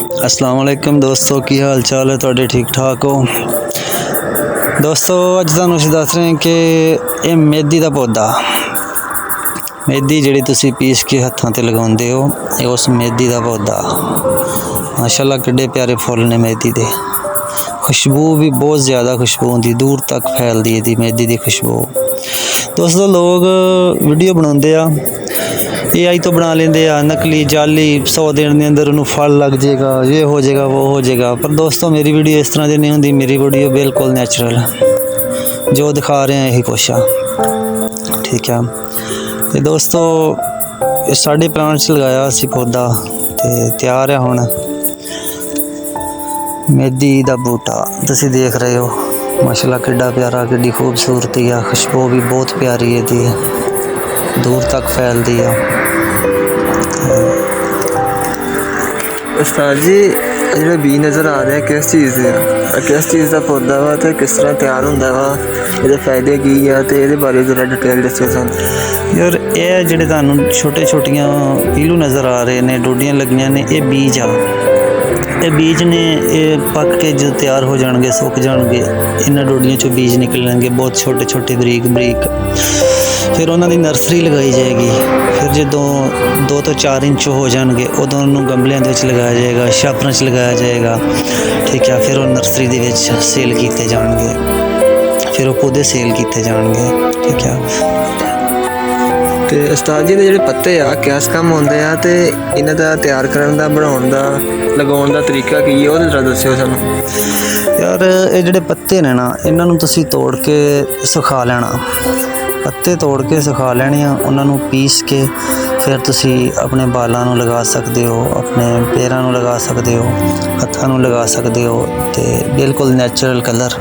अस्सलाम वालेकुम दोस्तों, की हाल चाल है तुहाडे? ठीक ठाक हो दोस्तों? अज तुहानूं असीं दस रहे हैं कि ये मेहदी का पौधा, मेहदी जिहड़ी तुसीं पीस के हत्थां ते लगाउंदे हो, ये उस मेहदी का पौधा। माशाअल्लाह किड्डे प्यारे फुल ने मेहदी दे। खुशबू भी बहुत ज़्यादा खुशबू होंदी, दूर तक फैलदी है मेहदी की खुशबू। दोस्तों लोग वीडियो बनाउंदे आ, AI तो बना लेंदे आ, नकली जाली 100 दिन के अंदर उन्होंने फल लग जाएगा, ये हो जाएगा वो हो जाएगा। पर दोस्तों मेरी वीडियो इस तरह की नहीं होंदी, मेरी वीडियो बिल्कुल नैचुरल, जो दिखा रहे हैं यही कुछ आ, ठीक है। तो दोस्तों साढ़े प्लांट्स लगाया सी पौधा ते तैयार है हुण मेहदी का बूटा, तुसीं देख रहे हो माशाअल्लाह किड्डा प्यारा, किड्डी खूबसूरती है, खुशबू भी बहुत प्यारी है दी, दूर तक फैलती है। उस्ताद जी जो बी नज़र आ रहे हैं किस चीज़ का पौधा वा तो किस तरह तैयार होंदा वा, ये फायदे की है तो ये बारे जरा डिटेल दस्सो सानूं। यार ये जिहड़े तुहानूं छोटे छोटियां पीलू नज़र आ रहे ने, डोडियां लगियां ने, ये बीज आ, ये बीज ने, ये पक के जो तैयार हो जाएंगे, सुक जाएंगे, इन्हां डोडियां चों बीज निकलणगे बहुत छोटे छोटे बरीक बरीक। फिर उन्होंने नर्सरी लगाई जाएगी, फिर जो 2 ਤੋਂ 4 इंच हो जाएंगे उदों उन्होंने गमलियां दे विच लगाया जाएगा, छापरां च लगाया जाएगा, ठीक है। फिर वो नर्सरी दे विच सेल किए जाएंगे, फिर वो पौधे सेल किए जाएंगे, ठीक है। तो उस्ताद जी के जो पत्ते आ किस काम होंदे आ ते इन्हां दा तैयार करन दा, बनाउण दा, लगाउण दा तरीका की है, वो जरा दस्सिओ सानूं। यार ये जिहड़े पत्ते ने ना, इन्हां नूं तुसीं तोड़ के सुखा लेना, पत्ते तोड़ के सुखा लेने, उन्होंने पीस के फिर तुसी अपने बालों नूं लगा सकते हो, अपने पैरों नूं लगा सकते हो, हत्थों नूं लगा सकते हो, तो बिल्कुल नैचुरल कलर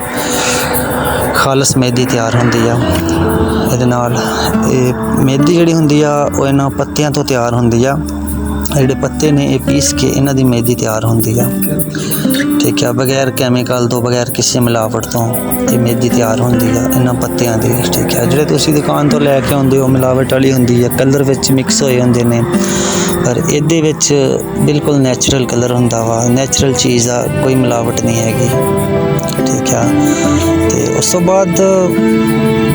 खालस मेहदी तैयार होंदी आ। इहदे नाल मेहदी जिहड़ी होंदी आ वो इन्हां पत्तियां तो तैयार होंदी आ, जिहड़े पत्ते ने ये पीस के इन्हां दी मेहदी तैयार होंदी आ, ठीक है। बगैर कैमिकल तो, बगैर किसी मिलावट तो ये मेहदी तैयार होंदी है इन्हां पत्तियां दी, ठीक है। जिहड़े तुसीं दुकान तो लैके आउंदे हो मिलावट वाली होंदी है, कलर विच मिक्स होए होंदे ने, पर इहदे विच बिल्कुल नैचुरल कलर होंदा वा, नैचुरल चीज़ आ, कोई मिलावट नहीं हैगी, ठीक है। तो उस तो बाद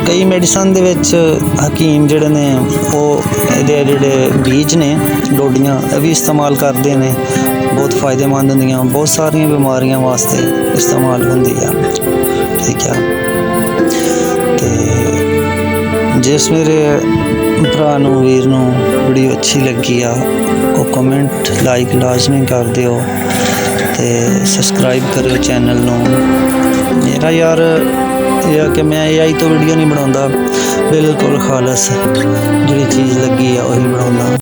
कई मेडिसन दे विच हकीम जिहड़े ने वो इहदे जिहड़े बीज ने, डोडियां, ये भी इस्तेमाल करते हैं, बहुत फ़ायदेमंद होंदियां, बहुत सारियां बीमारियां वास्ते इस्तेमाल होंदी है, ठीक है। तो जिस मेरे भरा नूं वीर नूं वीडियो अच्छी लगी आ, वो कमेंट लाइक लाजमी कर दिओ ते सब्सक्राइब करो चैनल नूं। मेरा यार यह कि मैं AI तो वीडियो नहीं बनाउंदा, बिल्कुल खालस जिहड़ी चीज़ लगी आ वही बनाउंदा।